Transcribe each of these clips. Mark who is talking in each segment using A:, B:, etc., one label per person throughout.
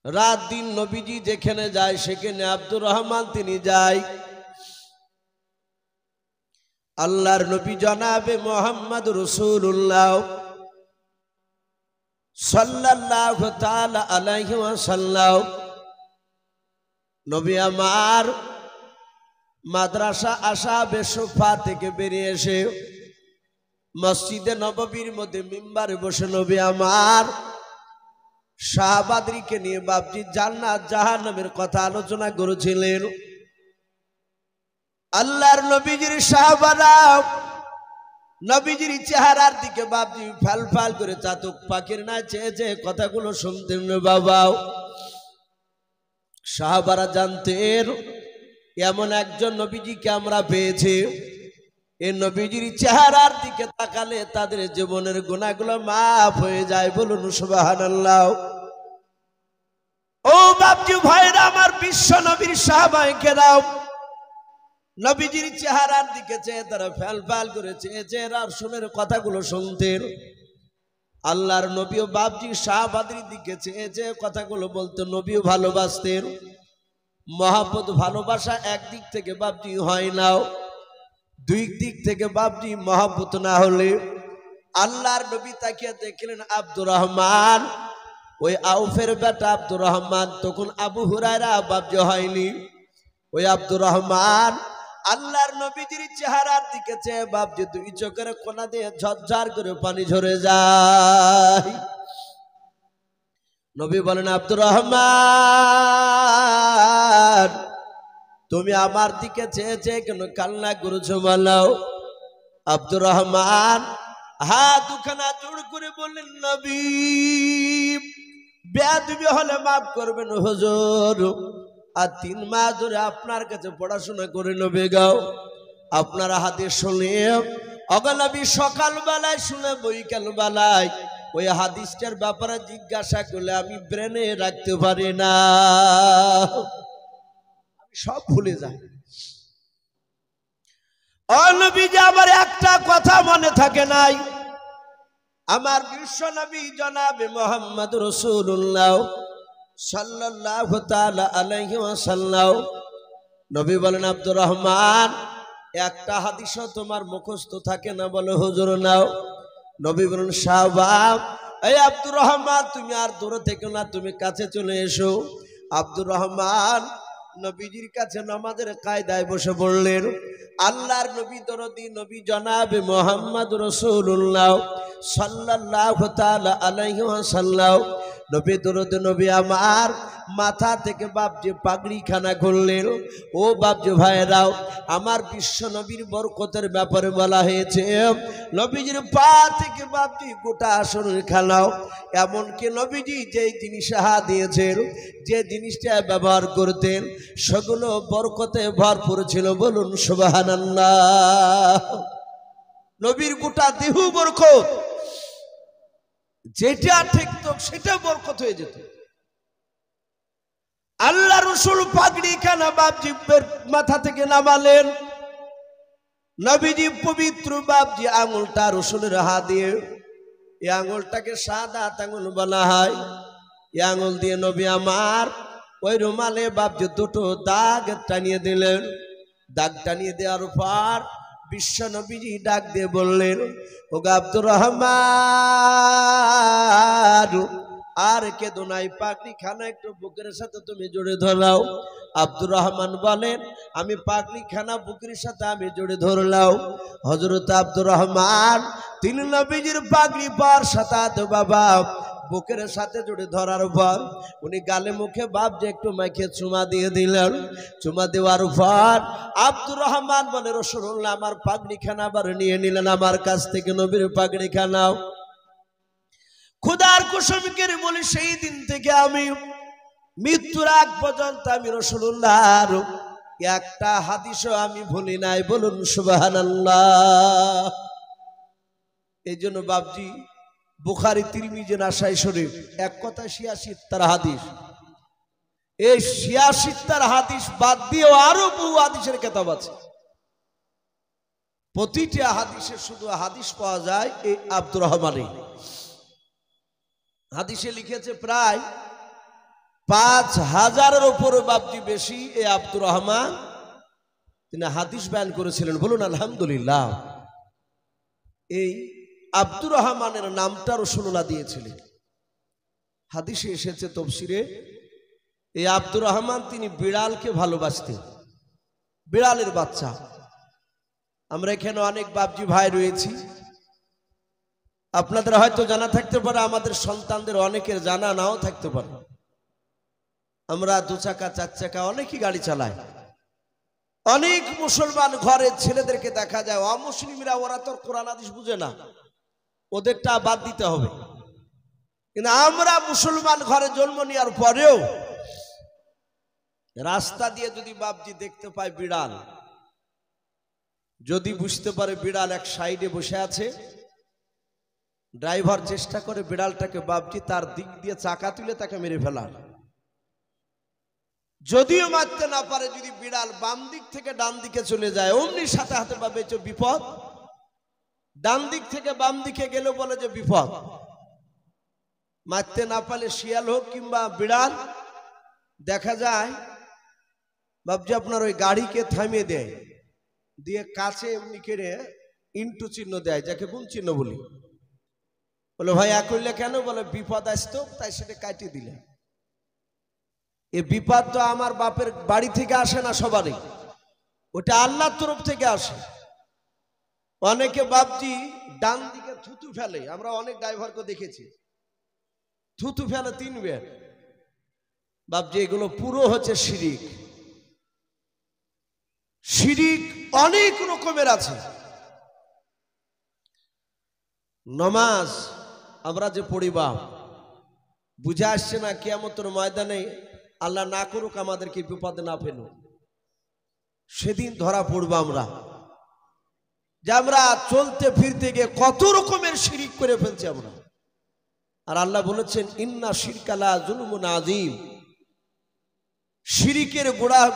A: রাত দিন নবীজি যেখানে যায় সেখানে আব্দুর রহমান তিনি যায়। আল্লাহর নবী জনাবে মোহাম্মদ রাসূলুল্লাহ সাল্লাল্লাহু তাআলা আলাইহি ওয়াসাল্লাম নবী আমার মাদ্রাসা আসহাবে সুফা থেকে বেরিয়ে এসে মসজিদে নববীর মধ্যে মিম্বারে বসে নবী আমার সাহাবাদেরকে নিয়ে বাপজি জান্নাত জাহান্নামের কথা আলোচনা করেছিলেন। আল্লাহর নবীজির সাহাবারা নবীজির চেহারার দিকে বাপজি ফাল ফাল করে চাতক পাখির না চেয়ে চেয়ে কথাগুলো শুনতেন বাবা। সাহাবারা জানতেন এমন একজন নবীজিকে আমরা পেয়েছি, এই নবীজির চেহারার দিকে তাকালে তাদের জীবনের গুনাহগুলো মাফ হয়ে যায়। বলুন সুবহানাল্লাহ। ও বাপজি ভাইরা আমার, বিশ্ব নবীর সাহাবায়ে কেরাম নবীজির চেহারার দিকে চেয়ে তারা ফ্যাল ফ্যাল করে চেয়ে চেয়ে রাসূলের কথাগুলো শুনতেন। আল্লাহর নবীও বাপজি সাহাবাদের দিকে চেয়ে চেয়ে কথাগুলো বলতেন। নবীও ভালোবাসতেন। মহব্বত ভালোবাসা একদিক থেকে বাপজি হয় না, দুই দিক থেকে বাপজি মহব্বত না হলে। আল্লাহর নবী তাকিয়ে দেখলেন আব্দুর রহমান, ওই আউফের বেটা আব্দুর রহমান, তখন আবু হুরায়রা বাপজি হয়নি। ওই আব্দুর রহমান আল্লাহর নবীজির চেহারার দিকে চেয়ে বাপজি দুই চোখের কোনা দিয়ে ঝরঝর করে পানি ঝরে যায়। নবী বলেন আব্দুর রহমান, তুমি আমার দিকে চেয়ে চেয়ে কেন কান্না করেছো বলো? আব্দুর রহমান হাত দুখানা জোড় করে বললেন নবী বেয়াদবি হলে মাফ করবেন হুজুর, আর 3 মাস ধরে আপনার কাছে পড়াশোনা করে নবী গাও, আপনার হাদিস শুনে অগনবী সকাল বেলায় শুনে বৈকাল বেলায় ওই হাদিসটার ব্যাপারে জিজ্ঞাসা করলে আমি ব্রেনে রাখতে পারি না, সব ভুলে যায়। ও নবীজি আমার একটা কথা মনে থাকে নাই, আমার বিশ্ব নবী জনাবে মোহাম্মদ রাসূলুল্লাহ সাল্লাল্লাহু তাআলা আলাইহি ওয়াসাল্লাম নবী বলেন আব্দুর রহমান একটা হাদিসও তোমার মুখস্থ থাকে না? বলে হুজুর নাও। নবী বলেন শাহবাব, এই আব্দুর রহমান তুমি আর দূরে থেকো না, তুমি কাছে চলে এসো। আব্দুর রহমান নবীজির কাছে নামাজের কায়দায় বসে পড়লেন। আল্লাহর নবী দরদি নবী জনাবে মোহাম্মদ রাসূলুল্লাহ সাল্লাল্লাহু তাআলা আলাইহি ওয়াসাল্লাম নবী দরদি নবী আমার মাথা থেকে বাপজি পাগড়ি খানা করলেন। ও বাপজি ভাইরাও, আমার বিশ্ব নবীর বরকতের ব্যাপারে বলা হয়েছে নবীজির পা থেকে বাপজি গোটা শরীর খানাও, এমনকি নবীজি যেই জিনিস হাত দিয়েছেন, যে জিনিসটা ব্যবহার করতেন সেগুলো বরকতে ভরপুর ছিল। বলুন সুবহানাল্লাহ। নবীর গোটা দেহ বরকত, যেটা ঠেকত সেটা বরকত হয়ে যেত। আল্লাহ রসুল পাগড়ি খানা বাপজি মাথা থেকে নামালেন। নবীজি পবিত্র বাপজি আঙুলটা রসুলের হাত দিয়ে, এই আঙুলটাকে সাদা আঙুল বলা হয়, এই আঙুল দিয়ে নবী আমার ওই রুমালে বাপজি দুটো দাগ টানিয়ে দিলেন। দাগ টানিয়ে দেওয়ার পর বিশ্ব নবীজি ডাক দিয়ে বললেন ও আব্দুর রহমান আর কেঁদো নাই, পাগড়ি খানা একটু বুকের সাথে তুমি জড়ে ধরাও। আব্দুর রহমান বলেন আমি পাগড়ি খানা বুকের সাথে আমি জড়ে ধরলাম। হযরত আব্দুর রহমান তিনি নবীজির পাগড়ি পার সাথে বাবা বুকের সাথে জড়ে ধরার পর উনি গালে মুখে বাপ যে একটু মাইকে চুমা দিয়ে দিলেন। চুমা দেওয়ার পর আব্দুর রহমান বলে রাসূলুল্লাহ আমার পাগড়ি খানা আবার নিয়ে নিলেন আমার কাছ থেকে, নবীর পাগড়ি খানাও। খুদার কসমকে বলি সেই দিন থেকে আমি মৃত্যুর আগ পর্যন্ত আমি রাসূলুল্লাহর একটা হাদিসও আমি ভুলি নাই। বলুন সুবহানাল্লাহ। এই জন্য বাপজি বুখারী তিরমিজি নাসাই শরীফ এক কথা ৮৬ হাদিস, এই ৮৬ হাদিস বাদ দিয়েও আরো বহু হাদিসের কিতাব আছে। প্রতিটা হাদিসে শুধু হাদিস পাওয়া যায় এই আব্দুর রহমানের। হাদিসে লিখেছে প্রায় 5000-এর উপরে বাপজি বেশি এই আব্দুর রহমান তিনি হাদিস বয়ান করেছিলেন। বলুন আলহামদুলিল্লাহ। এই আব্দুর রহমানের নামটা রাসূলুল্লাহ দিয়েছিলেন। হাদিসে এসেছে তাফসীরে, এই আব্দুর রহমান তিনি বিড়ালকে ভালোবাসতেন, বিড়ালের বাচ্চা। আমরা এখানে অনেক বাপজি ভাই রয়েছি, আপনাদের হয়তো জানা থাকতে পারে, আমাদের সন্তানদের অনেকের জানা নাও থাকতে পারে। আমরা 2 চাকা 4 চাকা অনেকই গাড়ি চালাই। অনেক মুসলমান ঘরের ছেলেদেরকে দেখা যায় অমুসলিমরা, ওরা তো কোরআন হাদিস বুঝে না, ওদেরটা বাদ দিতে হবে। কিন্তু আমরা মুসলমান ঘরে জন্ম নেওয়ার পরেও রাস্তা দিয়ে যদি বাপজি দেখতে পাই বিড়াল, যদি বুঝতে পারে বিড়াল এক সাইডে বসে আছে, ড্রাইভার চেষ্টা করে বিড়ালটাকে বাপজি তার দিক দিয়ে চাকা তুলে তাকে মেরে ফেলার। যদিও মারতে না পারে, যদি বিড়াল বাম দিক থেকে ডান দিকে চলে যায় অমনি সাথে হাতে ভাবে যে বিপদ, ডান দিক থেকে বাম দিকে গেলে বলে যে বিপদ। মারতে না পারলে শিয়াল হোক কিংবা বিড়াল, দেখা যায় বাপজি আপনার ওই গাড়িকে থামিয়ে দেয়, দিয়ে কাছে এমনি করে ইন্টু চিহ্ন দেয়, যাকে গুণ চিহ্ন বলি। বলে ভাই করলে কেন? বলে বিপদ আসতো তাই সেটা কাটিয়ে দিলে। এই বিপদ তো আমার বাপের বাড়ি থেকে আসে না সবারই, ওটা আল্লাহর তরফ থেকে আসে। অনেকে বাপজি ডান দিকে থুতু ফেলে, আমরা অনেক ড্রাইভারকে দেখেছি থুতু ফেলে 3 বার। বাপজি এগুলো পুরো হচ্ছে শিরিক। শিরিক অনেক রকমের আছে। নামাজ আমরা যে পড়ি বাপ, বুঝে আসছে না কিয়ামতের ময়দানে আল্লাহ না করুক আমাদেরকে বিপদে না ফেলো, সেদিন ধরা পড়বো আমরা যে আমরা চলতে ফিরতে গিয়ে কত রকমের শিরিক করে ফেলছি আমরা। আর আল্লাহ বলেছেন ইন্না শিরকা লা যুলমুন আযীম, শিরিকের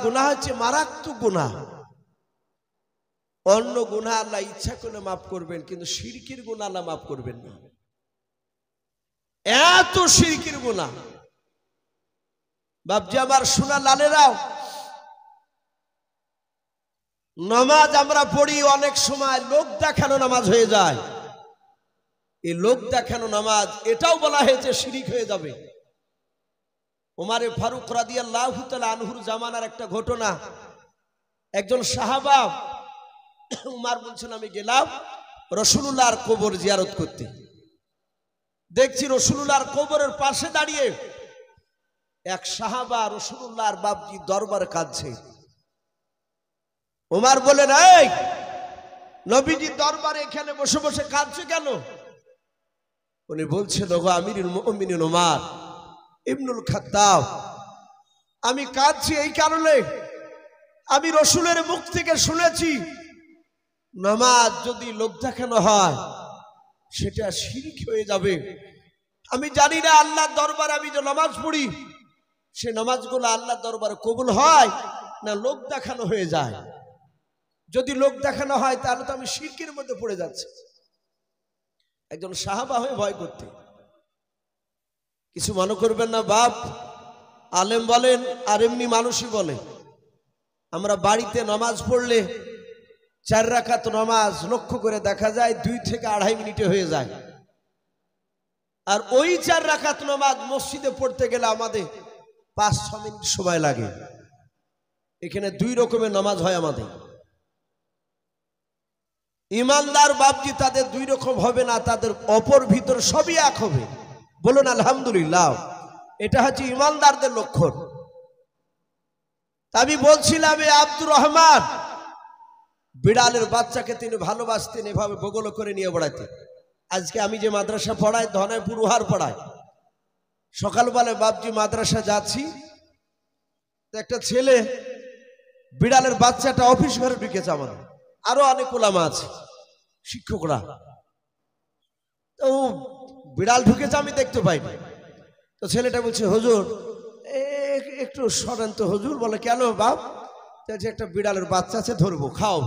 A: গুনাহ হচ্ছে মারাত্মক গুনাহ। অন্য গুনাহ আল্লাহ ইচ্ছা করলে মাফ করবেন, কিন্তু শিরকের গুনাহ আল্লাহ মাফ করবেন না। এত শিরকের গুনাহ বাপজি আমার সোনা লালেরাও, নামাজ আমরা পড়ি অনেক সময় লোক দেখানো নামাজ হয়ে যায়। এই লোক দেখানো নামাজ এটাও বলা হয়েছে শিরিক হয়ে যাবে। ওমরে ফারুক রাদিয়াল্লাহু তাআলা আনহুর জামানার একটা ঘটনা। একজন সাহাবা উমর বলছেন আমি গেলাম রাসূলুল্লাহর কবর জিয়ারত করতে, দেখছি রাসূলুল্লাহর কবরের পাশে দাঁড়িয়ে এক সাহাবা রাসূলুল্লাহর বাপজি দরবারে কাঁদছে। উমর বলেন এই নবীজি দরবারে এখানে বসে বসে কাঁদছে কেন? উনি বলছেন ওগো আমিরুল মুমিনিন উমর ইবনুল খাত্তাব, আমি কাঁদছি এই কারণে আমি রাসূলের মুখ থেকে শুনেছি নামাজ যদি লোক দেখানো হয় সেটা শিরক হয়ে যাবে। আমি জানি না আল্লাহর দরবারে আমি যে নামাজ পড়ি সে নামাজগুলো আল্লাহর দরবারে কবুল হয় না লোক দেখানো হয়ে যায়। যদি লোক দেখানো হয় তাহলে তো আমি শিরকের মধ্যে পড়ে যাচ্ছি। একজন সাহাবা হয়ে ভয় করতে, কিছু মনে করবেন না বাপ, আলেম বলেন আর এমনি মানুষই বলে। আমরা বাড়িতে নামাজ পড়লে 4 রাকাত নামাজ লক্ষ্য করে দেখা যায় 2 থেকে 2.5 মিনিটে হয়ে যায়। আর ওই 4 রাকাত নামাজ মসজিদে পড়তে গেলে আমাদের 5-6 মিনিট সময় লাগে। এখানে 2 রকমের নামাজ হয় আমাদের। ইমানদার বাপজি তাদের 2 রকম হবে না, তাদের অপর ভিতর সবই এক হবে। বলুন আলহামদুলিল্লাহ। এটা হচ্ছে ইমানদারদের লক্ষণ। আমি বলছিলাম এই আব্দুর রহমান বিড়ালের বাচ্চাকে তিনি ভালোবাসতেন, এভাবে বগল করে নিয়ে বেড়াতেন। আজকে আমি যে মাদ্রাসা পড়াই ধনাইপুর উহার পড়াই, সকালবেলা বাপজি মাদ্রাসা যাচ্ছি, একটা ছেলে বিড়ালের বাচ্চাটা অফিস ঘরে ঢুকেছে। আমাদের আরো অনেক ওলামা আছে শিক্ষকরা, তো বিড়াল ঢুকেছে আমি দেখতে পাইনি। তো ছেলেটা বলছে হুজুর একটু সরেন তো হুজুর। বলে কেন বাপ? একটা বিড়ালের বাচ্চা আছে ধরবো, খাও।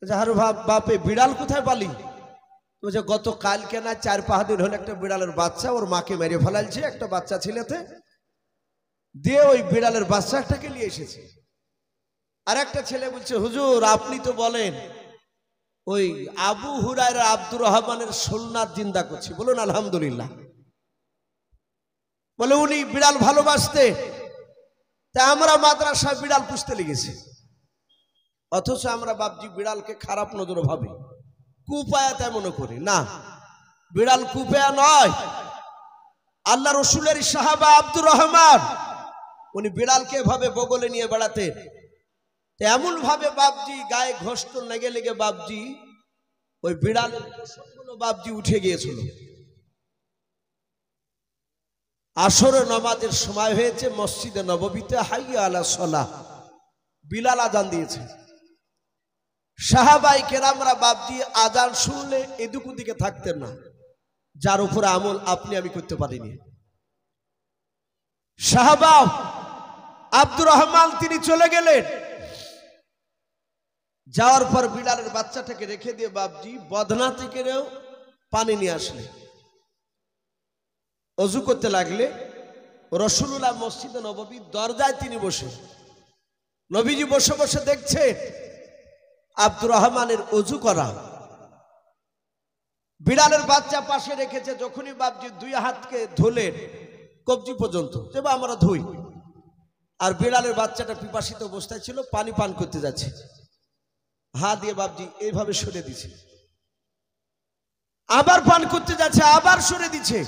A: আরে বাপ, বাপে বিড়াল কোথায় পালি? যে গত কালকে না 4-5 দিন হলো একটা বিড়ালের বাচ্চা ওর মাকে মেরে ফেলালছে, একটা বাচ্চা ছেলেতে দিয়ে ওই বিড়ালের বাচ্চাটাকে নিয়ে এসেছে। আর একটা ছেলে বলছে, হুজুর আপনি তো বলেন ওই আবু হুরায়রা আব্দুর রহমানের সুন্নাত জিন্দা করছি, বলুন আলহামদুলিল্লাহ। বলে উনি বিড়াল ভালোবাসতে, তাই আমরা মাদ্রাসায় বিড়াল পুষতে লেগেছি। অথচ আমরা বাপজি বিড়ালকে খারাপ নজরে ভাবি, কুপায়া তাই মনে করি না। বিড়াল কুপায়া নয়, আল্লাহ রসুলের সাহাবা আব্দুর রহমান উনি বিড়ালকে এভাবে বগলে নিয়ে বেড়াতেন। এমন ভাবে বাপজি গায়ে ঘষ্ট লেগে লেগে বাপজি ওই বিড়ালের পোশাকগুলো বাপজি উঠে গিয়েছিল। আসরে নামাজের সময় হয়েছে, মসজিদে নববীতে হাইয়া আলা সালাহ বিলাল আজান দিয়েছে। সাহাবাই কেরামরা বাপজি আজান শুনলে এদিক ওদিকে থাকতেন না, যার উপরে আমল আপনি আমি করতে পারিনি। সাহাবা আব্দুর রহমান তিনি চলে গেলেন। যাওয়ার পর বিড়ালের বাচ্চাটাকে রেখে দিয়ে বাপজি বদনা থেকে পানি নিয়ে আসলে, অজু করতে লাগলে। রাসূলুল্লাহ মসজিদে নববীর দরজায় তিনি বসে, নবীজি বসে বসে দেখছে আব্দুর রহমানের অজু করা। বিড়ালের বাচ্চা পাশে রেখেছে, যখনই বাপজি 2 হাতকে ধুলেন কবজি পর্যন্ত, যে আমরা ধুই, আর বিড়ালের বাচ্চাটা পিপাসিত অবস্থায় ছিল, পানি পান করতে যাচ্ছে, হাত দিয়ে বাপজি এইভাবে সরে দিছে, আবার পান করতে যাচ্ছে, আবার সরে দিচ্ছে।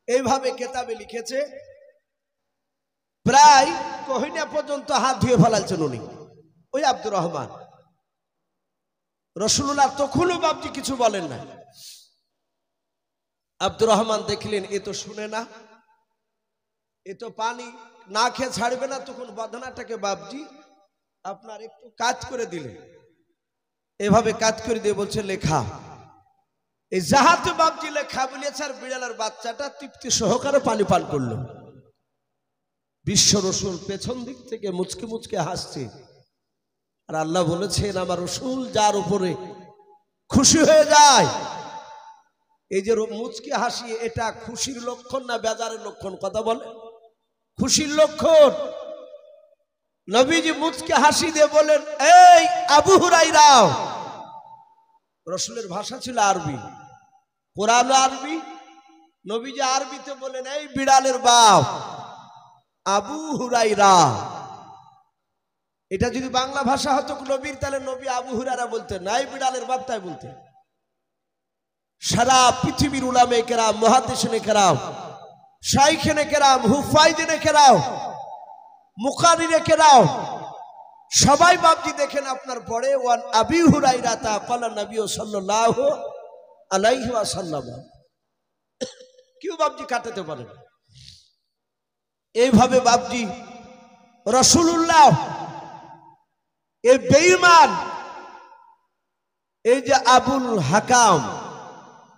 A: এইভাবে কেতাবে লিখেছে প্রায় কহিনা পর্যন্ত হাত ধুয়ে ফেলালছেন উনি, ওই আব্দুর রহমান। রাসূলুল্লাহ তখনও বাপজি কিছু বলেন না। আব্দুর রহমান দেখলেন এ তো শুনে না, এ তো পানি না খেয়ে ছাড়বে না, তখন বদনাটাকে বাপজি আপনার একটু কাজ করে দিলেন। এভাবে কাজ করে দিয়ে বলছে লেখা। এই জাহাতে বাপজি লেখা বলেছে, আর বিড়ালের বাচ্চাটা তৃপ্তি সহকারে পানি পান করলো। বিশ্ব রসুল পেছন দিক থেকে মুচকে মুচকে হাসছে। আর আল্লাহ বলেছেন আমার রসুল যার উপরে খুশি হয়ে যায়, এই যে মুচকে হাসি, এটা খুশির লক্ষণ না বেজারের লক্ষণ? কথা বলে খুশির লক্ষণ। নবীজি মুচকে হাসি দিয়ে বলেন, এই আবু হুরায়রা। রসুলের ভাষা ছিল আরবি, কোরআন আরবি, নবীজি আরবিতে বলেন, এই বিড়ালের বাপ আবু হুরায়রা। এটা যদি বাংলা ভাষা হতো নবীর, তাহলে নবী আবু হুরায়রা বলতেন না, এই বিড়ালের বাপ তাই বলতেন। সারা পৃথিবীর উলামে কেরাম, মুহাদ্দিসিনে কেরাম, শাইখেনে কেরাম, হুফাইজে কেরাম, মুকারিরে কেরাম, সবাই বাপজি দেখেন আপনার পরে ওয়ান আবি হুরায়রা তা ক্বালা নবী সাল্লাল্লাহু আলাইহি ওয়াসাল্লাম। কেউ বাপজি কাটাতে পারে না। এইভাবে বাপজি রাসূলুল্লাহ এই বেঈমান, এই যে আবুল হাকাম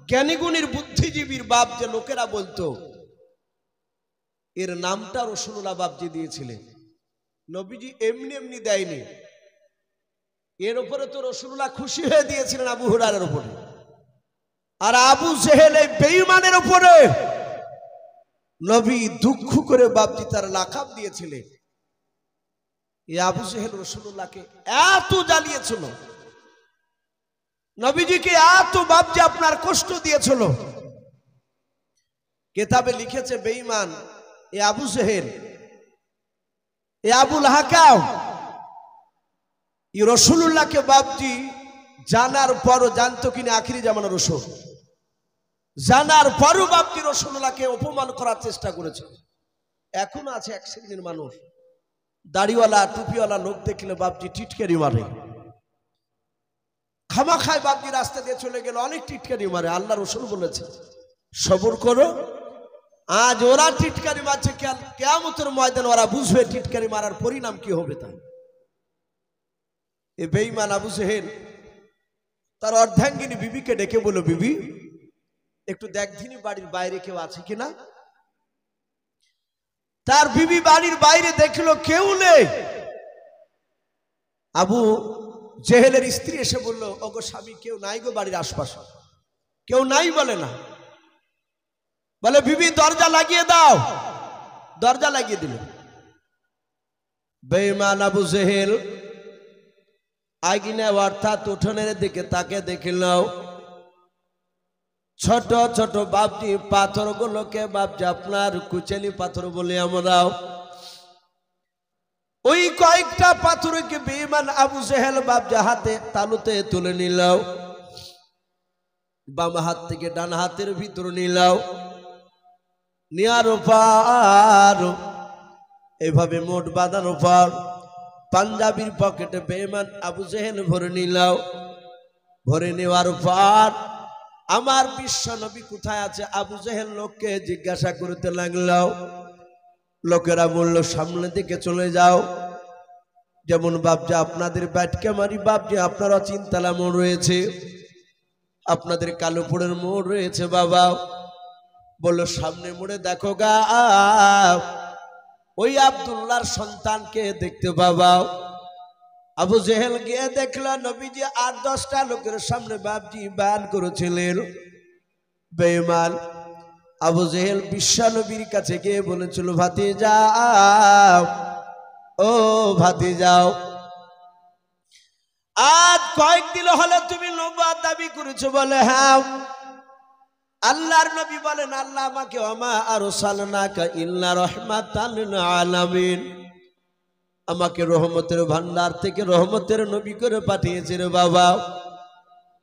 A: জ্ঞানীগুণীর বুদ্ধিজীবীর বাপ যে লোকেরা বলতো, এর নামটা রাসূলুল্লাহ বাপজি দিয়েছিলেন। নবীজি এমনি এমনি দেয়নি, এর উপরে তো রাসূলুল্লাহ খুশি হয়ে দিয়েছিলেন আবু হুরায়রার উপরে। আর আবু জেহেল এই বেঈমানের উপরে নবী দুঃখ করে বাপজি তার লাকাব দিয়েছিলেন। এই আবু জেহেল রাসূলুল্লাহকে এত জ্বালিয়েছিল, নবীজিকে এত বাপজি আপনার কষ্ট দিয়েছিল। কিতাবে লিখেছে বেঈমান এ আবু জেহেল, এ আবুল হাকাম, এই রাসূলুল্লাহকে বাপজি জানার পরও, জানতো কিনা আখিরি জামানার রাসূল, জানার পরও বাপজি রাসূলুল্লাহকে অপমান করার চেষ্টা করেছে। এখনো আছে এক শ্রেণীর মানুষ, দাড়িওয়ালা টুপিওয়ালা লোক দেখলে বাপজি টিটকারি মারে, খামাখায় বাপজি রাস্তা দিয়ে চলে গেল অনেক টিটকারি মারে। আল্লাহ রাসূল বলেছে সবর করো, আজ ওরা টিটকারি মারছে, কিয়ামতের ময়দানে ওরা বুঝবে টিটকারি মারার পরিণাম কি হবে। তাই এই বেঈমান আবু জেহেল তার অর্ধাঙ্গিনী বিবিকে ডেকে বলল, বিবি একটু দেখধিনি বাড়ির বাইরে কেউ আছে কিনা। তার বিবি বাড়ির বাইরে দেখলো কেউ নেই। আবু জেহেলের স্ত্রী এসে বলল, ওগো স্বামী কেউ নাই গো বাড়ির আশপাশে। কেউ নাই বলে না, বলে বিবি দরজা লাগিয়ে দাও, দরজা লাগিয়ে দিল। বেঈমান আবু জেহেল আগুনে অর্থাৎ উঠোনের দিকে তাকে দেখিল ছোট ছোট বাপজি পাথরগুলোকে বাপজি আপনার কুচেলি পাথর বলে আমরাও, ওই কয়েকটা পাথরকে বেঈমান আবু জেহেল বাপজি হাতে তালুতে তুলে নিল, বাম হাত থেকে ডান হাতের ভিতর নিল, নেয়ার পর এইভাবে মোট বাঁধার পর পাঞ্জাবির পকেটে বেঈমান আবু জেহেল ভরে নিল। ভরে নেওয়ার পর আমার বিশ্ব নবী কোথায় আছে আবু জেহেল লোককে জিজ্ঞাসা করতে লাগল। লোকেরা বলল সামনের দিকে চলে যাও। যেমন বাপজি আপনাদের ব্যাটকে মারি বাপজি আপনারা চিন্তালা মোড় রয়েছে, আপনাদের কালোপুরের মোড় রয়েছে বাবা। বলল সামনে মোড়ে দেখো গা ওই আব্দুল্লাহর সন্তানকে দেখতে বাবা। আবু জেহেল গিয়ে দেখল নবীজি 8-10টা লোকের সামনে বাপজি বয়ান করেছিলেন। বেঈমান আবু জেহেল বিশ্ব নবীর কাছে গিয়ে বলেছিল ভাতিজা, ও ভাতিজাও, আজ কয়েকদিন হলে তুমি নবুয়ত দাবি করেছো বলে হ্যাঁ। আল্লাহর নবী বলেন আল্লাহ আমাকে ওমা আরসালনাকা ইল্লা রাহমাতাল লিল আলামিন, আমাকে রহমতের ভান্ডার থেকে রহমতের নবী করে পাঠিয়েছে রে বাবা।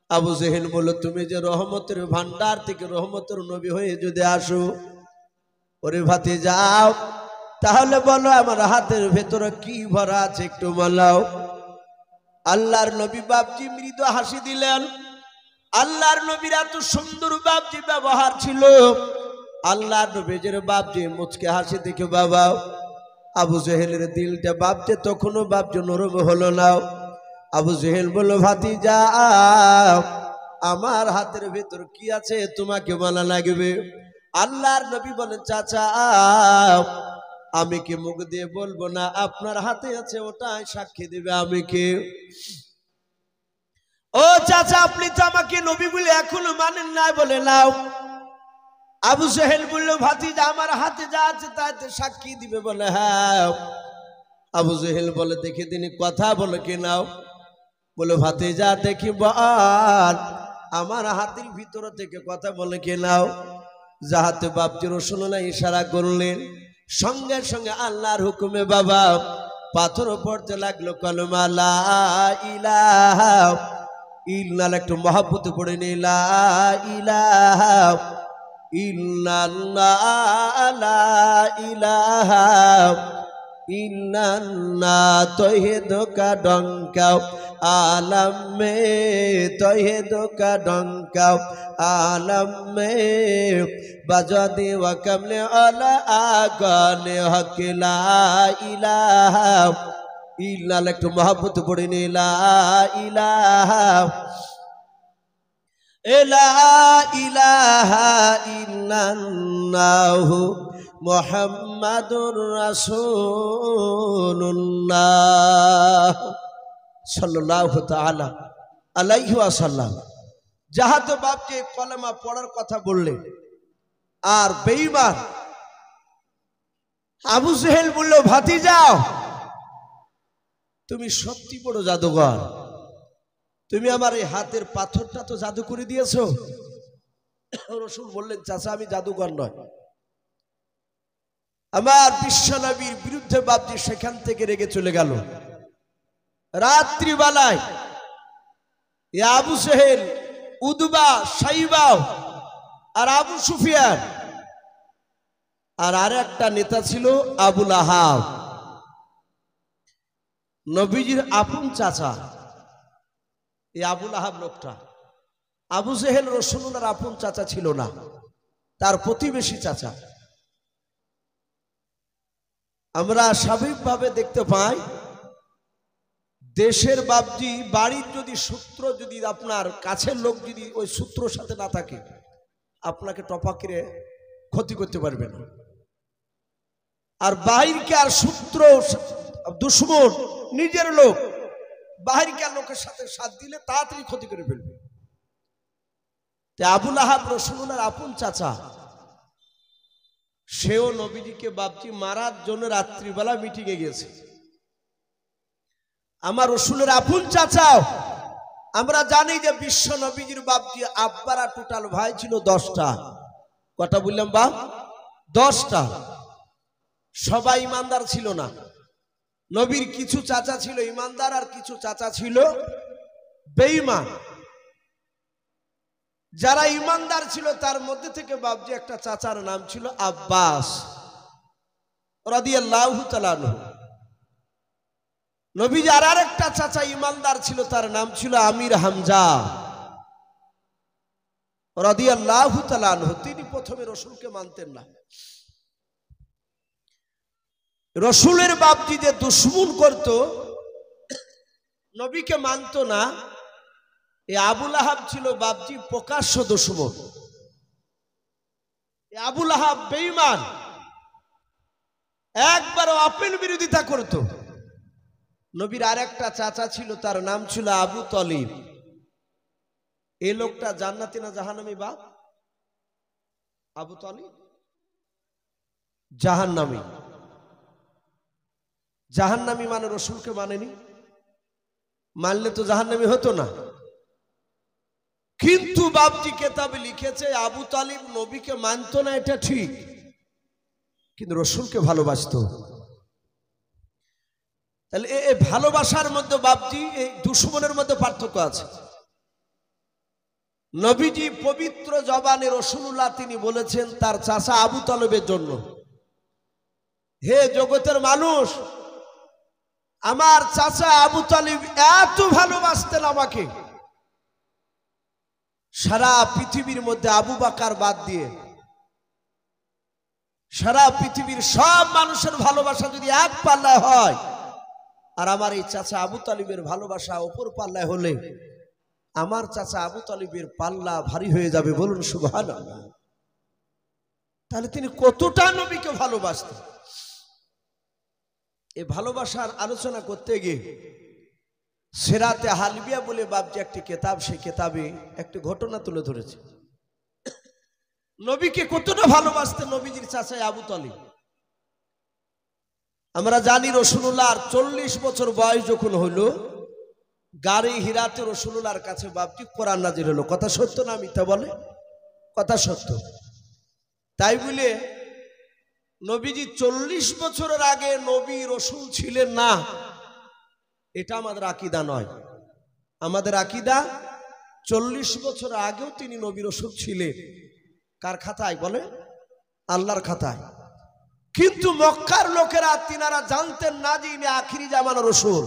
A: আবু জেহেল বলল তুমি যে রহমতের ভান্ডার থেকে রহমতের নবী হয়ে যদি আসো, ওরে ভাতিজাও তাহলে বলো আমার হাতের ভেতরে কি ভরা আছে একটু বলাও। আল্লাহর নবী বাপজি মৃদু হাসি দিলেন। আল্লাহর নবীর এত সুন্দর বাপজি ব্যবহার ছিল, আল্লাহর নবীর বাপজি মুচকে হাসি দেখে বাবা আবু জেহেলের দিলটা বাপজি তখনও বাপজি নরম হলো না। আবু জেহেল বলল ভাতিজা আমার হাতের ভেতর কি আছে তোমাকে বলা লাগবে। আল্লাহর নবী বলেন চাচা আমি কি মুখ দিয়ে বলবো না, আপনার হাতে আছে ওটাই সাক্ষী দিবে আমি কে। ও চাচা আপনি তো আমাকে নবী বলে এখনো মানেন না বলে নাও। আবু জেহেল বলল ভাতিজা আমার হাতে যা আছে তাতে সাক্ষী দিবে বলে হ্যাঁ। আবু জেহেল বলে দেখি তিনি কথা বলে কি নাও। বলে ভাতিজা দেখি বল আমার হাতের ভিতর থেকে কথা বলে কে নাও। যাহাতে বাপজি রাসূলুল্লাহ ইশারা করলেন, সঙ্গে সঙ্গে আল্লাহর হুকুমে বাবা পাথর পড়তে লাগলো কলমা লা ইলাহা ইল্লাল্লাহ। একটু মহব্বতে পড়ে নি লা ইলাহা ইল্লাল্লাহ লা ইলাহা ইল্লাল্লাহ তৌহিদ কা ডঙ্কা आलम में तौहीद का डंका आलम में बजा दे व कमले अला आगन हक ला इलाहा इल्लल्लाह। একটু মহব্বত পড়ে নি লা ইলাহা লা ইলাহা ইল্লাল্লাহ মুহাম্মাদুর রাসূলুল্লাহ সাল্লাল্লাহু তাআলা আলাইহি ওয়াসাল্লাম। যাহাতে বাপকে কলেমা পড়ার কথা বললেন। আর বেঈমান আবু জেহেল বলল ভাতিজা তুমি সত্যি বড় জাদুকর, তুমি আমার এই হাতের পাথরটা তো জাদু করে দিয়েছো। রাসূল বললেন চাচা আমি জাদুকর নয়। আমার বিশ্বনবীর বিরুদ্ধে বাপজি সেখান থেকে রেগে চলে গেল। রাত্রিবেলায় আবু জেহেল, উদবা, সাইবা আর আবু সুফিয়ান আর আরেকটা নেতা ছিল আবুল আহাব, নবীজির আপন চাচা। এই আবুল আহাব লোকটা, আবু জেহেল রাসূলুল্লাহর আপন চাচা ছিল না, তার প্রতিবেশী চাচা। আমরা স্বাভাবিকভাবে দেখতে পাই দেশের বাপজি বাড়ির যদি সূত্র যদি আপনার কাছের লোক যদি ওই সূত্রর সাথে না থাকে আপনাকে টপাকে ক্ষতি করতে পারবে না। আর বাহিরকে আর সূত্র দুশ্মন নিজের লোক বাহিরকে লোকের সাথে সাথ দিলে তাড়াতাড়ি ক্ষতি করে ফেলবে। আবুল আহাব রাসূলুল্লাহর আপন চাচা, সেও নবীজিকে বাপজি মারার জন্য রাত্রিবেলা মিটিংয়ে গেছে। আমার রসুলের আপন চাচাও। আমরা জানি যে বিশ্ব নবীজির বাপজি আব্বারা টোটাল ভাই ছিল 10টা। কটা বললাম বাপ? 10টা। সবাই ইমানদার ছিল না। নবীর কিছু চাচা ছিল ইমানদার আর কিছু চাচা ছিল বেঈমান। যারা ইমানদার ছিল তার মধ্যে থেকে বাপজি একটা চাচার নাম ছিল আব্বাস রাদিয়াল্লাহু তাআলা আনহু। নবীজি আর একটা চাচা ইমানদার ছিল, তার নাম ছিল আমির হামজা রাদিয়াল্লাহু তাআলা আনহু। তিনি প্রথমে রসুলকে মানতেন না। রসুলের বাপজি যে দুশমন করত, নবীকে মানত না, এই আবুল আহাব ছিল বাপজি প্রকাশ্য দুশমন। আবুল আহাব বেঈমান, একবার ওপেন বিরোধিতা করত। নবীর আর একটা চাচা ছিল, তার নাম ছিল আবু তলিব। এই লোকটা জান্নাতি না জাহান্নামী বাপ? আবু তলিব জাহান্নামী। জাহান্নামী মানে রসুলকে মানেনি, মানলে তো জাহান্নামী হতো না। কিন্তু বাপজি কেতাবে লিখেছে আবু তালিব নবীকে মানত না, এটা ঠিক, কিন্তু রসুলকে ভালোবাসতো। তাহলে এই ভালোবাসার মধ্যে বাপজি এই দুশমনের মধ্যে পার্থক্য আছে। নবীজি পবিত্র জবানে রাসূলুল্লাহ তিনি বলেছেন তার চাচা আবু তালেবের জন্য, হে জগতের মানুষ, আমার চাচা আবু তালিব এত ভালোবাসতেন আমাকে, সারা পৃথিবীর মধ্যে আবু বকর বাদ দিয়ে সারা পৃথিবীর সব মানুষের ভালোবাসা যদি এক পাল্লায় হয়, আর আমার এই চাচা আবু তালিবের ভালোবাসা অপর পাল্লায় হলে আমার চাচা আবু তালিবের পাল্লা ভারী হয়ে যাবে। বলুন সুবহানাল্লাহ। তাহলে তিনি কতটা নবীকে ভালোবাসতেন। এই ভালোবাসার আলোচনা করতে গিয়ে সিরাতে হালবিয়া বলে বাপজি একটি কিতাব, সেই কিতাবে একটি ঘটনা তুলে ধরেছে। নবীকে কতটা ভালোবাসতেন নবীজির চাচা আবু তালিব। আমরা জানি রাসূলুল্লাহর 40 বছর বয়স যখন হলো, গাড়ি হিরাতে রাসূলুল্লাহর কাছে বাপজি কোরআন নাজিল হলো। কথা সত্য না মিথ্যা বলে? কথা সত্য। তাই বলে নবীজি 40 বছরের আগে নবী রসুল ছিলেন না, এটা আমাদের আকীদা নয়। আমাদের আকীদা 40 বছর আগেও তিনি নবী রসুল ছিলেন। কার খাতায়? বলে আল্লাহর খাতায়। কিন্তু মক্কার লোকেরা তিনারা জানতেন না যে ইনি আখিরি জামানার রসুল,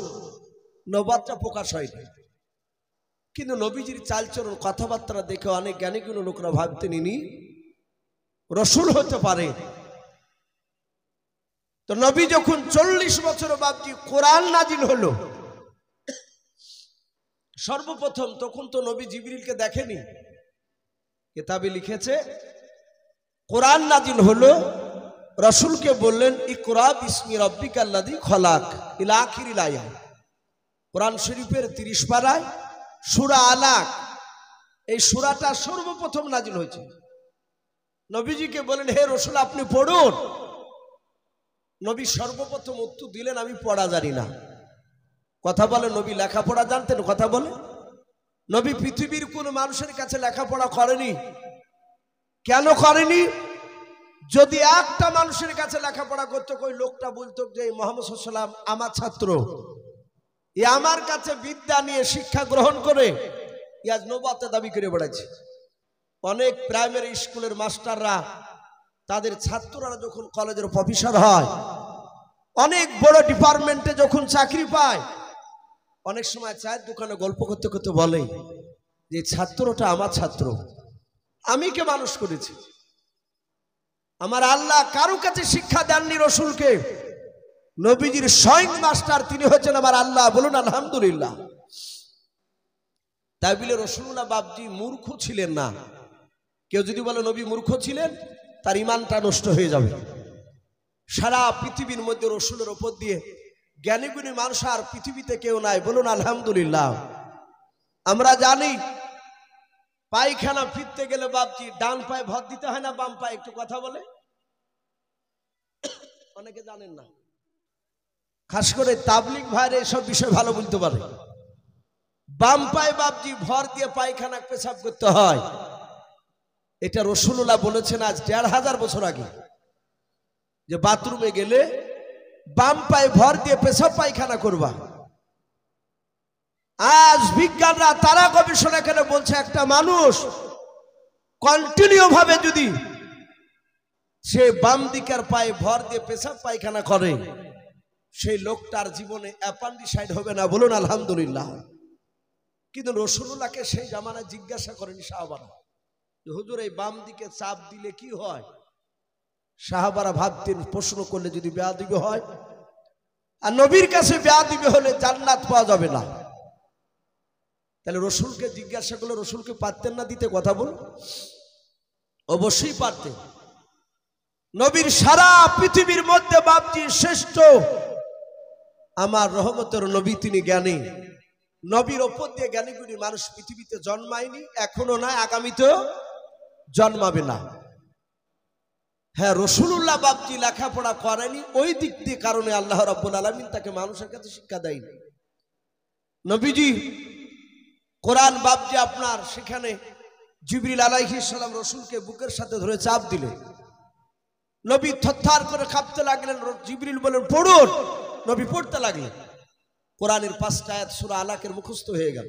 A: নবুয়তটা প্রকাশ হয়নি। কিন্তু নবীজির চালচলন কথাবার্তা দেখে অনেক জ্ঞানীগুলো লোকরা ভাবতেন ইনি রসুল হতে পারে। তো নবী যখন 40 বছর বাপজি কোরআন নাজিল হলো, সর্বপ্রথম তখন তো নবী জিবরিলকে দেখেনি। কিতাবে লিখেছে কোরআন নাজিল হলো, রাসূলকে বললেন ইকরা বিসমি রাব্বিকাল্লাযী খলাক ইলা আখিরিল আয়া। কোরআন শরীফের 30 পারায় সূরা আলাক, এই সূরাটা সর্বপ্রথম নাজিল হয়েছে। নবীজিকে বলেন হে রাসূল আপনি পড়ুন। নবী সর্বপ্রথম উত্তর দিলেন আমি পড়া জানি না। কথা বলে নবী লেখাপড়া জানতেন? কথা বলে নবী পৃথিবীর কোন মানুষের কাছে লেখাপড়া করেনি। কেন করেনি? যদি একটা মানুষের কাছে লেখাপড়া করতো, কই লোকটা বলতো যে মুহাম্মদ সাল্লাল্লাহু আলাইহি ওয়াসাল্লাম আমার ছাত্র, এ আমার কাছে বিদ্যা নিয়ে শিক্ষা গ্রহণ করে আজ নবুয়তের দাবি করে বেড়াচ্ছে। অনেক প্রাইমারি স্কুলের মাস্টাররা তাদের ছাত্ররা যখন কলেজের প্রফেসর হয়, অনেক বড় ডিপার্টমেন্টে যখন চাকরি পায়, অনেক সময় চায়ের দোকানে গল্প করতে করতে বলে যে ছাত্রটা আমার ছাত্র, আমি কে মানুষ করেছি। আমার আল্লাহ কারো কাছে শিক্ষা দেননি রসুলকে, নবীজির স্বয়ং মাস্টার তিনি হচ্ছেন আমার আল্লাহ। বলুন আলহামদুলিল্লাহ। তাই বলে রাসূলুল্লাহ বাপজি মূর্খ ছিলেন না। কেউ যদি বলে নবী মূর্খ ছিলেন, তার ইমানটা নষ্ট হয়ে যাবে। সারা পৃথিবীর মধ্যে রসুলের ওপর দিয়ে জ্ঞানী গুণী মানুষ আর পৃথিবীতে কেউ নাই। বলুন আলহামদুলিল্লাহ। আমরা জানি পায়খানা ফিরতে গেলে বাপজি ডান পায়ে ভর দিতে হয় না বাম পায়ে? একটু কথা বলে, অনেকে জানেন না, খাস করে তাবলিগ ভাইরা এসব বিষয় ভালো বলতে পারে। বাম পায়ে বাপজি ভর দিয়ে পায়খানা পেশাব করতে হয়। এটা রাসূলুল্লাহ বলেছেন আজ ১৫০০ বছর আগে, যে বাথরুমে গেলে বাম পায়ে ভর দিয়ে পেশাব পায়খানা করবা। আজ বিজ্ঞানরা তারা গবেষণা করে বলছে একটা মানুষ কন্টিনিউ ভাবে যদি সে বাম দিকের পায়ে ভর দিয়ে পেশাব পায়খানা করে, সেই লোকটার জীবনে অ্যাপেন্ডিসাইড হবে না। বলুন আলহামদুলিল্লাহ। কিন্তু রাসূলুল্লাহকে সেই জামানায় জিজ্ঞাসা করেনি সাহাবারা, হুজুর এই বাম দিকে চাপ দিলে কি হয়? সাহাবারা ভাবতেন প্রশ্ন করলে যদি বেয়াদবি হয়, আর নবীর কাছে বেয়াদবি হলে জান্নাত পাওয়া যাবে না। তাহলে রসুলকে জিজ্ঞাসা করলে রসুলকে পারতেন না দিতে? কথা বল, অবশ্যই পারতেন। নবীর সারা পৃথিবীর মধ্যে বাপজি শ্রেষ্ঠ আমার রহমতের নবী, তিনি জ্ঞানী। নবীর ওপর দিয়ে জ্ঞানীগুণী মানুষ পৃথিবীতে জন্মায়নি, এখনো নয়, আগামীতেও জন্মাবে না। হ্যাঁ, রাসূলুল্লাহ বাপজি লেখাপড়া করেনি, ওই দিক দিয়ে কারণে আল্লাহ রাব্বুল আলামিন তাকে মানুষের কাছে শিক্ষা দেয়নি। নবীজি কোরআন বাপজি আপনার সেখানে জিবরিল আলাইহিস সালাম রসুলকে বুকের সাথে ধরে চাপ দিলেন, নবী থরথর করে কাঁপতে লাগলেন। জিবরিল বলেন পড়ুন, নবী পড়তে লাগলেন। কোরআনের ৫টা আয়াত সূরা আলাকের মুখস্থ হয়ে গেল।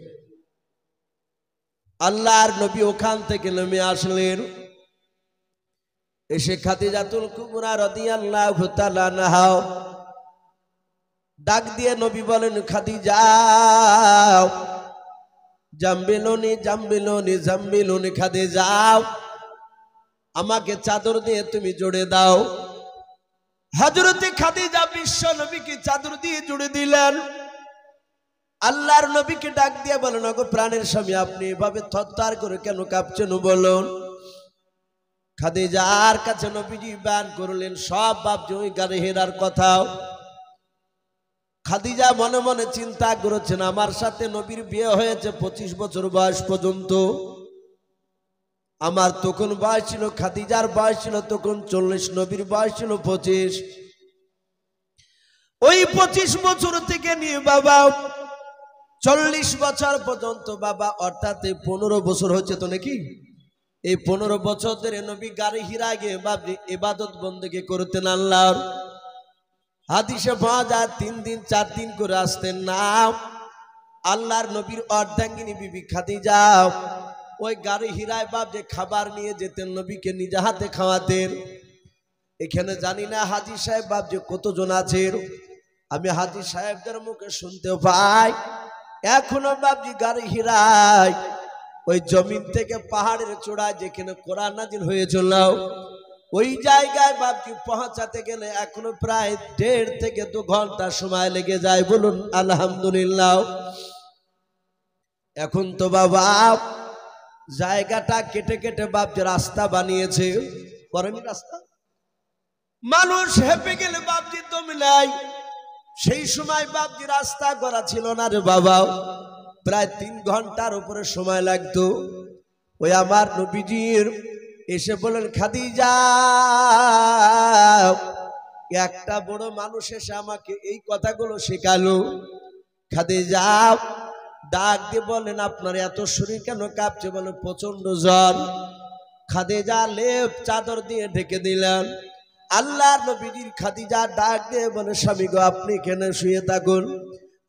A: আল্লাহর নবী ওখান থেকে নেমে আসলেন, এসে খাদিজাতুল কুবরা রাদিয়াল্লাহু তাআলা আনহা ডাক দিয়ে নবী বলেন, খাদিজা জাম্বিলুনি জাম্বিলুনি জাম্বিলুনি, খাদিজা আমাকে চাদর দিয়ে তুমি জড়ে দাও। হযরতে খাদিজা বিশ্ব নবীকে চাদর দিয়ে জড়ে দিলেন। আল্লাহর নবীকে ডাক দিয়ে বলেন, ওগো প্রাণের স্বামী, আপনি এভাবে থরথর করে কেন কাঁপছেন বলুন। খাদিজার কাছে নবীজি বয়ান করলেন সব বাপজি ওই গানে হেরার কথা। খাদিজা মনে মনে চিন্তা করেছেন, আমার সাথে নবীর বিয়ে হয়েছে 25 বছর বয়স পর্যন্ত। আমার তখন বয়স ছিল, খাদিজার বয়স ছিল তখন 40, নবীর বয়স ছিল 25। ওই 25 বছর থেকে নিয়ে বাবা 40 বছর পর্যন্ত বাবা, অর্থাৎ 15 বছর হচ্ছে তো নাকি? এই 15 বছর ধরে নবী গাড়ি হিরা গিয়ে বাবজি ইবাদত বন্দেগী করতেন আল্লাহর। হাদিসে পাওয়া যায় 3 দিন 4 দিন করে আসতেন না। আল্লাহর নবীর অর্ধাঙ্গিনী বিবি খাদিজা ওই গাড়ি হিরায় বাবজি খাবার নিয়ে যেতেন, নবীকে নিজে হাতে খাওয়াতেন। এখানে জানি না হাজি সাহেব বাবজি কতজন আছেন, আমি হাজি সাহেবদের মুখে শুনতে পাই এখনো বাবজি গাড়ি হিরায় ওই জমিন থেকে পাহাড়ের চূড়ায় যেখানে কোরআন নাজিল হয়েছিল ওই জায়গায় বাপজি পৌঁছাতে গেলে এখনো প্রায় 1.5 থেকে 2 ঘন্টা সময় লেগে যায়। বলুন আলহামদুলিল্লাহ। এখন তো বাবা জায়গাটা কেটে কেটে বাপজি রাস্তা বানিয়েছে, করেনি রাস্তা? মানুষ হেঁপে গেলে বাপজি দম নাই। সেই সময় বাপজি রাস্তা করা ছিল না রে বাবা, প্রায় 3 ঘন্টার উপরে সময় লাগতো। ওই আমার নবীজির এসে বলেন, খাদিজা একটা বড় মানুষ এসে আমাকে এই কথাগুলো শেখালো। খাদিজা ডাক দিয়ে বলেন, আপনার এত শরীর কেন কাঁপছে? বলে প্রচন্ড জ্বর। খাদিজা লেপ চাদর দিয়ে ঢেকে দিলেন। আল্লাহর নবীজির খাদিজা ডাক দিয়ে বলে, স্বামী গো আপনি এখানে শুয়ে থাকুন,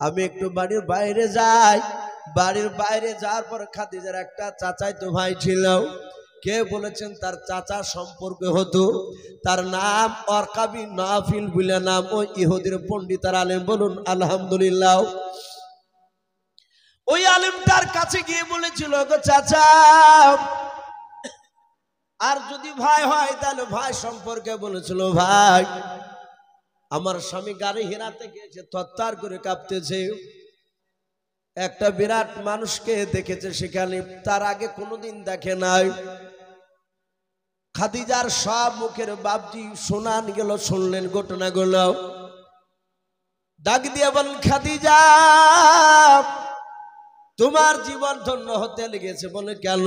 A: আমি একটু বাড়ির বাইরে যাই। বাড়ির বাইরে যাওয়ার পর খাদিজার একটা চাচাতো ভাই ছিল, কে বলেছেন তার চাচা সম্পর্ক হতো, তার নাম ওয়ারকা বিন নাফিল বলে নাম, ওই ইহুদির পণ্ডিত আর আলেম। বলুন আলহামদুলিল্লাহ। ওই আলেমটার কাছে গিয়ে বলেছিল, গো চাচা আর যদি ভাই হয় তাহলে ভাই সম্পর্কে বলেছিল, ভাই আমার স্বামী গাড়ি হেরাতে গিয়েছে, থরথর করে কাঁপতেছে, একটা বিরাট মানুষকে দেখেছে সেখানে, তার আগে কোনোদিন দেখে নাই। খাদিজার সব মুখের বাপজি শোনান গেল, শুনলেন ঘটনাগুলো। ডাক দিয়ে বলেন, খাদিজা তোমার জীবন ধন্য হতে লেগেছে। বলে কেন?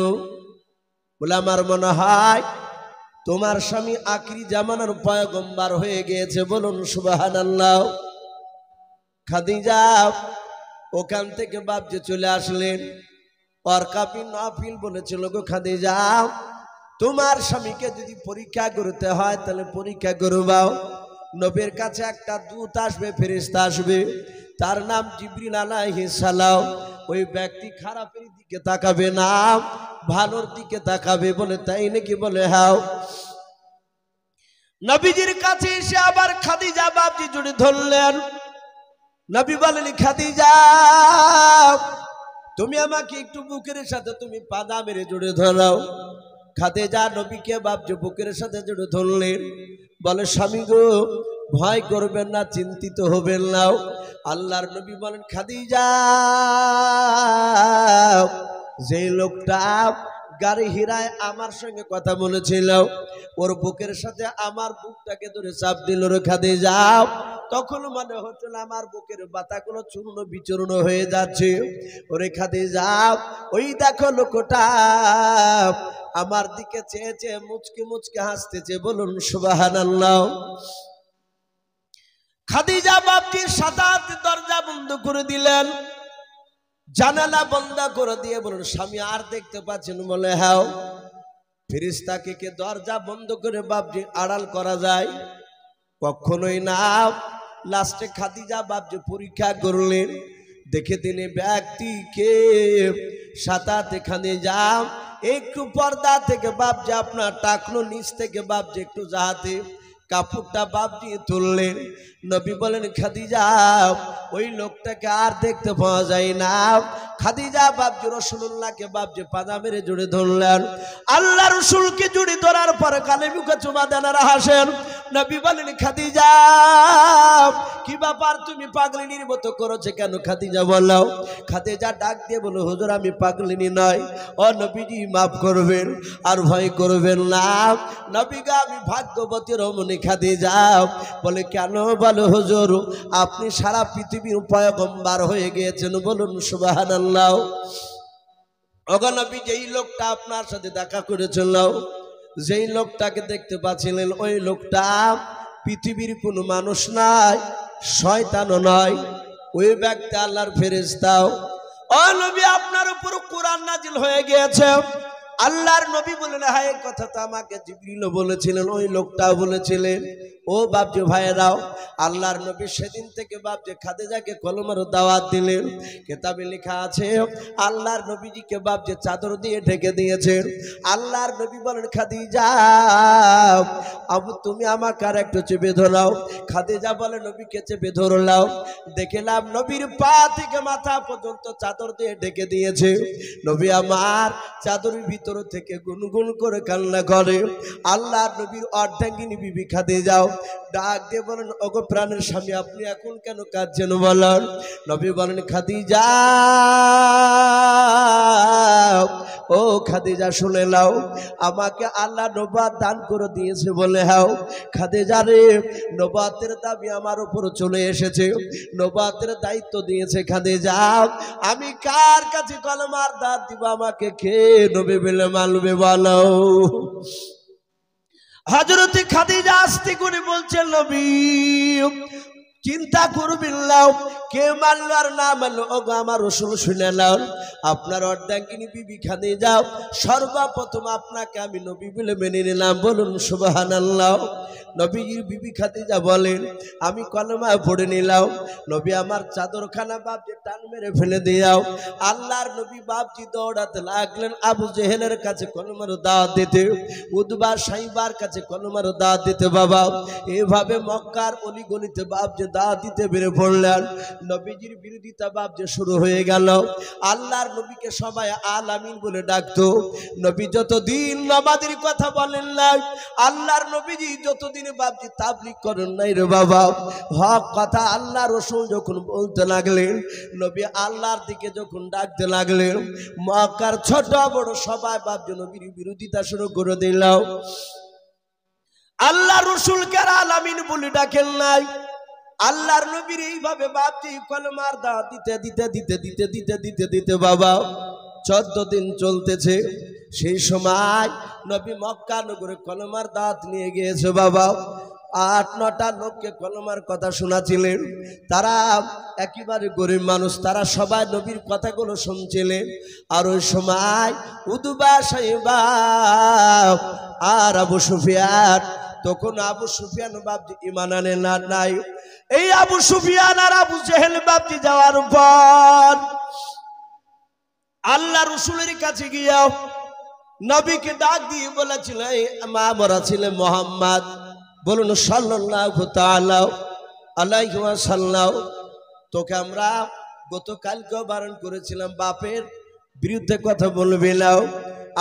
A: বলে আমার মনে হয় তোমার স্বামী আখিরি জামানার পয়গম্বর হয়ে গিয়েছে। বলুন সুবহানাল্লাহ। খাদিজা ওখান থেকে বাপজি চলে আসলেন। ওয়ারকা বিন নাফিল বলেছিল, গো খাদিজা, তোমার স্বামীকে যদি পরীক্ষা করতে হয় তাহলে পরীক্ষা করবাও। নবীর কাছে একটা দূত আসবে, ফেরেশতা আসবে, তার নাম জিবরিল আলাইহিস সালাম। ওই ব্যক্তি খারাপের দিকে তাকাবে না, ভালোর দিকে তাকাবে। বলে তাই নাকি? বলে হ্যাঁ। নবীজির কাছে এসে আবার খাদিজা বাপজি জড়িয়ে ধরলেন। নবী বলেন, খাদিজা, তুমি আমাকে একটু বুকের সাথে তুমি পাদা মেরে জড়িয়ে ধরাও। খাদিজা নবীকে বাপজি বুকের সাথে জড়িয়ে ধরলেন। বলে, স্বামী গো, ভয় করবেন না, চিন্তিত হবেন না। আল্লাহর নবী বলেন, খাদিজা, যে লোকটা গাড়ি হিরায় আমার সঙ্গে কথা বলেছিল, ওর বুকের সাথে আমার বুকটাকে ধরে চাপ দিল রে খাদিজা। তখন মনে হচ্ছিল আমার বুকের বাতাগুলো চূর্ণ বিচূর্ণ হয়ে যাচ্ছে। ওরে খাদিজা, ওই দেখো লোকটা আমার দিকে চেয়ে চেয়ে মুচকে মুচকে হাসতেছে। বলুন সুবহানাল্লাহ। খাদিজা বাপজির সাথে দরজা বন্ধ করে দিলেন, জানালা বন্ধ করে দিয়ে বলুন, স্বামী আর দেখতে পাচ্ছেন? বলে হ্যাঁ। ফেরেশতাকে কে দরজা বন্ধ করে বাপজি আড়াল করা যায়? কখনোই না। লাস্টে খাদিজা বাপজি পরীক্ষা করলেন, দেখে তিনি ব্যক্তিকে সাথে খাদিজা একটু পর্দা থেকে বাপজি আপনার টাকলো নিচ থেকে বাপজি একটু যাহাতে কাপড়টা বাপজি তুললেন। নবী বলেন, খাদিজা, ওই লোকটাকে আর দেখতে পাওয়া যায় না। খাদিজা বাপজি রাসূলুল্লাহকে বাপজি পাজা মেরে জড়িয়ে ধরলেন। আল্লাহ রাসূলকে জড়িয়ে ধরার পরে কানে মুখে চুমা দেন আর হাসেন। নবী বলেন, খাদিজা, কি ব্যাপার, তুমি পাগলিনীর মতো করেছে কেন? খাদিজা বললাম। খাদিজা ডাক দিয়ে বলো, হুজুর আমি পাগলিনী নয়। ও নবীজি মাফ করবেন, আর ভয় করবেন না। নবী গো, আমি ভাগ্যবতী রমণী খাদিজা। বলে কেন? বলো হুজুর, আপনি সারা পৃথিবীর পয়গম্বর হয়ে গিয়েছেন। বলুন সুবহানাল্লাহ। ওগো নবী, যেই লোকটা আপনার সাথে দেখা করেছিল, যেই লোকটাকে দেখতে পাচ্ছিলেন, ওই লোকটা পৃথিবীর কোনো মানুষ নাই, শয়তানও নয়, ওই ব্যক্তি আল্লাহর ফেরেশতা। ও নবী, আপনার উপর কোরআন নাজিল হয়ে গিয়েছে। আল্লাহর নবী বলেন, হ্যাঁ, এই কথা তো আমাকে জিবরিল বলেছিলেন, ওই লোকটাও বলেছিলেন। ও বাপজি ভাইয়েরাও, আল্লাহর নবী সেদিন থেকে বাপজি খাদিজাকে কলমের দাওয়াত দিলেন। কিতাবে লেখা আছে, আল্লাহর নবীজিকে বাপজি চাদর দিয়ে ঢেকে দিয়েছেন। আল্লাহর নবী বলেন, খাদিজা, আবু তুমি আমাকে আর একটু চেপে ধরাও। খাদিজা বলে, নবীকে চেপে ধরলাম, দেখলাম নবীর পা থেকে মাথা পর্যন্ত চাদর দিয়ে ঢেকে দিয়েছে। নবী আমার চাদরের ভিতর থেকে গুনগুন করে কান্না করে। আল্লাহর নবীর অর্ধাঙ্গিনী বিবি খাদিজাও ডাক দিয়ে বলেন, ওগো প্রাণের স্বামী, আপনি এখন কেন কাঁদছেন বলেন? নবী বলেন, খাদিজা, ও খাদিজা শুনে নাও, আমাকে আল্লাহ নবুয়ত দান করে দিয়েছে। বলে হ্যাঁ। খাদিজা রে, নবুয়তের দাবি আমার উপর চলে এসেছে, নবুয়তের দায়িত্ব দিয়েছে খাদিজা। আমি কার কাছে কলমার দাঁত দিব? আমাকে কে নবী বলে মানবে বলো? হযরত খাদিজা আস্তে করে বলছেন, নবী চিন্তা করবেন না, কে মানলো আর না মানলো, ওগো আমার রাসূল শুনে নাও, আপনার অর্ধাঙ্গিনী বিবি খাদিজা, সর্বপ্রথম আপনাকে আমি নবী বলে মেনে নিলাম। বলুন সুবহানাল্লাহ। নবীজির বিবি খাদিজা বলেন, আমি কলমা পড়ে নিলাম। নবী আমার চাদরখানা বাপজি টান মেরে ফেলে দিয়াও। আল্লাহর নবী বাপজি দৌড়াতে লাগলেন আবু জেহেলের কাছে কলমার দাওয়াত দিতে, উতবা সাইবার কাছে কলমার দাওয়াত দিতে। বাবা, এভাবে মক্কার অলিগলিতে বাপজি দাওয়াত দিতে বেড়ে পড়লেন। নবীজির বিরোধিতা বাপজি শুরু হয়ে গেল। আল্লাহর নবীকে সবাই আল আমিন বলে ডাকতো। নবী যতদিন নামাজের কথা বলেন না, আল্লাহর নবীজি যতদিন বাপজি তাবলীগ করেন নাই রে বাবা, হক কথা আল্লাহ রাসূল যখন বলতে লাগলেন, নবী আল্লাহর দিকে যখন ডাকতে লাগলেন, মক্কার ছোট বড় সবাই বাপজি নবীর বিরোধিতা শুরু করে দিল। আল্লাহ রাসূলকে আল আমিন বলে ডাকেন নাই, আল্লাহর নবীর এইভাবে বাপজি কলমার দাওয়াত দিতে দিতে দিতে দিতে দিতে দিতে দিতে বাবা 14 দিন চলতেছে। সেই সময় নবী মক্কা নগরে কলমার দাওয়াত নিয়ে গিয়েছে বাবা। 8-9টা লোককে কলমার কথা শোনাছিলেন। তারা একেবারে গরিব মানুষ, তারা সবাই নবীর কথাগুলো শুনছিলেন। আর ওই সময় উদবা সাইবা আর আবু সুফিয়ান, তখন আবু সুফিয়ান বাপজি ঈমান আনে না নাই। এই আবু সুফিয়ান আর আবু জেহেল বাপজি যাওয়ার পর আল্লাহ রাসূলের কাছে গিয়া নবীকে ডাক দিয়ে বলেছিল, মা মরা ছিলেন মুহাম্মদ, বলুন সাল্লাল্লাহু তাআলা আলাইহি ওয়াসাল্লাম, তোকে আমরা গতকালকে বারণ করেছিলাম বাপের বিরুদ্ধে কথা বলবি না,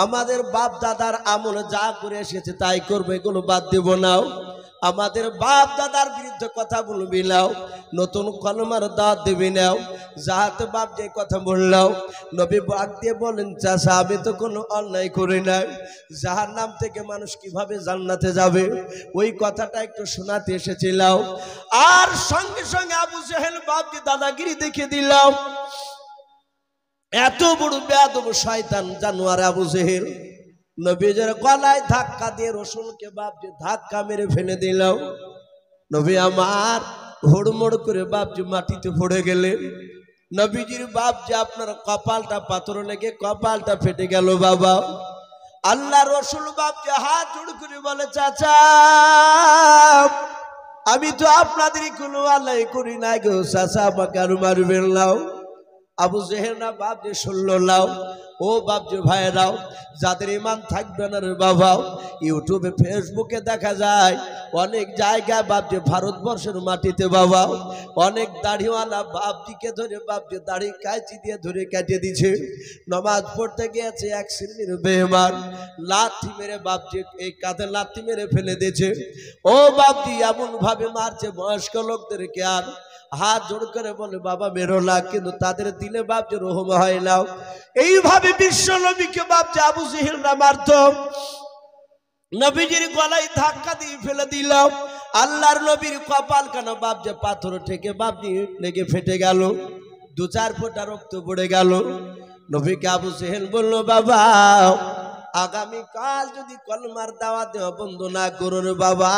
A: আমাদের বাপ দাদার আমলে যা করে এসেছে তাই করবে, এগুলো বাদ দেব না। আমাদের বাপ দাদার বিরুদ্ধে কথা বলবি না, নতুন কলমার দাওয়াত দিবি না। যাহাতে বাপ যে কথা বললাম, নবী বাক দিয়ে বলেন, চাচা আমি তো কোনো অন্যায় করি নাই, জাহান্নাম থেকে মানুষ কিভাবে জান্নাতে যাবে ওই কথাটা একটু শোনাতে এসেছিলাম। আর সঙ্গে সঙ্গে আবু জেহেল বাপকে দাদাগিরি দেখে দিলাম। এত বড় বেয়াদব শয়তান জানোয়ার আবু জেহেল নবীর গলায় ধাক্কা দিয়ে রসুলকে বাপজি ধাক্কা মেরে ফেলে দিল। নবী আমার হুড়মুড় করে বাপজি মাটিতে পড়ে গেলেন। নবীজির বাপজি আপনার কপালটা পাথর লেগে কপালটা ফেটে গেল বাবা। আল্লাহ রসুল বাপজি হাত জোড় করে বলে, চাচা আমি তো আপনাদেরই কোনো আল্লাহ করি না গো, চাচা আমাকে আর মারবেন নাও। আবু জেহেল না বাপজি শুনলো নাও। ও বাপজি ভাইরাও, যাদের ঈমান থাকবে না রে বাবা, ইউটিউবে ফেসবুকে দেখা যায় অনেক জায়গায় বাপজি ভারতবর্ষের মাটিতে বাবা অনেক দাড়িওয়ালা বাপজিকে ধরে বাপজি দাড়ি কাঁচি দিয়ে ধরে কেটে দিছে। নামাজ পড়তে গিয়েছে এক শ্রেণীর বেঈমান লাথি মেরে বাপজি এই কাঁধে লাথি মেরে ফেলে দিয়েছে। ও বাপজি এমন ভাবে মারছে বয়স্ক লোকদেরকে, আর হাত জোড় করে বলে বাবা মেরো না, কিন্তু তাদের দিলে বাপজি রহম হয় না। এইভাবে বিশ্ব নবীকে বাপজি আবু জেহেলরা মারত। নবীজির গলায় ধাক্কা দিয়ে ফেলে দিল। আল্লাহর নবীর কপাল কেন বাপজি পাথর থেকে বাপজি লেগে ফেটে গেল, 2-4 ফোঁটা রক্ত পড়ে গেল। নবীকে আবু জেহেল বলল, বাবা আগামীকাল যদি কলমার দাওয়াত দেওয়া বন্ধ না করো রে বাবা,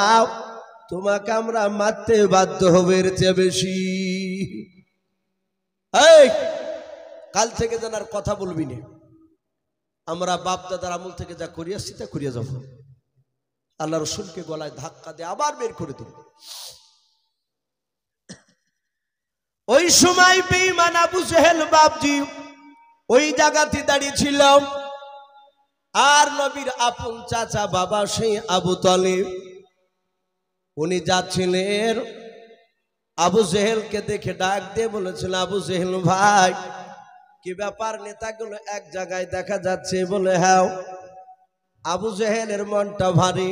A: তোমাকে আমরা মারতে বাধ্য হবে এর চেয়ে বেশি। এই কাল থেকে যেন আর কথা বলবি না, আমরা বাপ দাদার আমল থেকে যা করিয়ে আসছি তা করিয়ে যাব। আল্লাহ রসুলকে গলায় ধাক্কা দিয়ে আবার বের করে দিল। ওই সময় বেঈমান আবু জেহেল বাপজি ওই জায়গাতে দাঁড়িয়ে ছিল। আর নবীর আপন চাচা বাবা সেই আবু তালিব উনি যাচ্ছিলেন, আবু জেহেলকে দেখে ডাক দিয়ে বলেছিল, আবু জেহেল ভাই কি ব্যাপার, নেতাগুলো এক জায়গায় দেখা যাচ্ছে? বলে হ্যাঁ। আবু জেহেলের মনটা ভারী।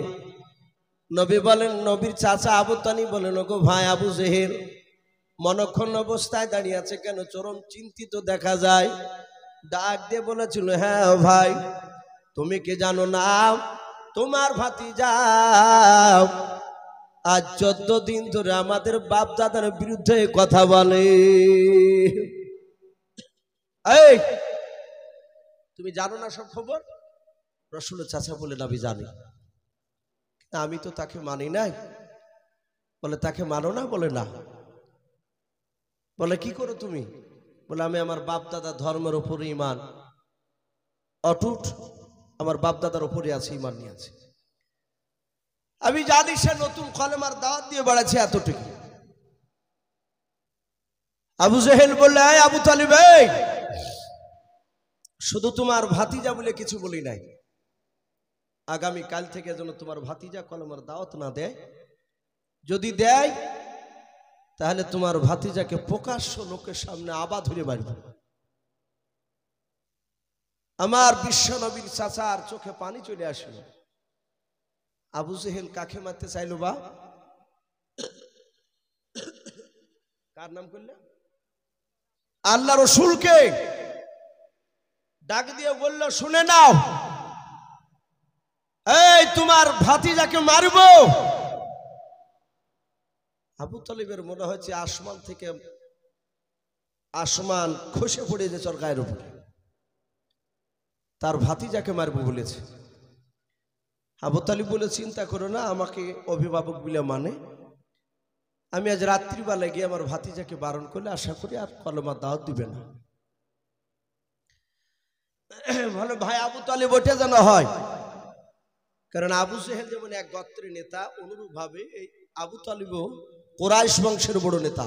A: নবী বলেন, নবীর চাচা আবু তালিব বলেন, ওগো ভাই আবু জেহেল মনক্ষণ অবস্থায় দাঁড়িয়ে আছে কেন, চরম চিন্তিত দেখা যায়। ডাক দিয়ে বলেছিল, হ্যাঁ ভাই তুমি কি জানো না তোমার ভাতিজা আজ 14 দিন ধরে আমাদের বাপ দাদার বিরুদ্ধে কথা বলে। এই তুমি জানো না সব খবর? রাসূলের চাচা বলে, আমি জানি, আমি তো তাকে মানি নাই। বলে তাকে মানো না? বলে না। বলে কি করো তুমি? বলে আমি আমার বাপ দাদা ধর্মের উপরে ঈমান অটুট, আমার বাপ দাদার উপরে আছে, ঈমান নিয়ে আছে। আমি জানি সে নতুন কলেমার দাওয়াত দিয়ে বেড়াচ্ছে এতটুকু। আবু জেহেল বললে, আবু তালিব শুধু তোমার ভাতিজা বলে কিছু বলি নাই, আগামী কাল থেকে যেন তোমার ভাতিজা কলেমার দাওয়াত না দেয়, যদি দেয় তাহলে তোমার ভাতিজাকে প্রকাশ্য লোকের সামনে আবার ধরে মারব। আমার বিশ্ব নবীর চাচার চোখে পানি চলে আসল। আবু জেহেল কাকে মারতে চাইল বা? কার নাম করলে? আল্লাহ রসুলকে ডাক দিয়ে বলল, শুনে নাও, এই তোমার ভাতিজাকে মারবো, আবু তালিবের মনে হচ্ছে আসমান থেকে আসমান খসে পড়ে যে ওর গায়ের উপরে, তার ভাতিজাকে মারবো বলেছে। আবু তালিব বলে, চিন্তা করো না, আমাকে অভিভাবক বলে মানে, আমি আজ রাত্রিবেলায় গিয়ে আমার ভাতিজাকে বারণ করলে আশা করি আর কলমা দাওয়াত দিবে না। ভালো ভাই, আবু তালিব ওটা যেন হয়, কারণ আবু জেহেল যেমন এক গোত্রের নেতা, অনুরূপ ভাবে এই আবু তালিবও কুরাইশ বংশের বড় নেতা।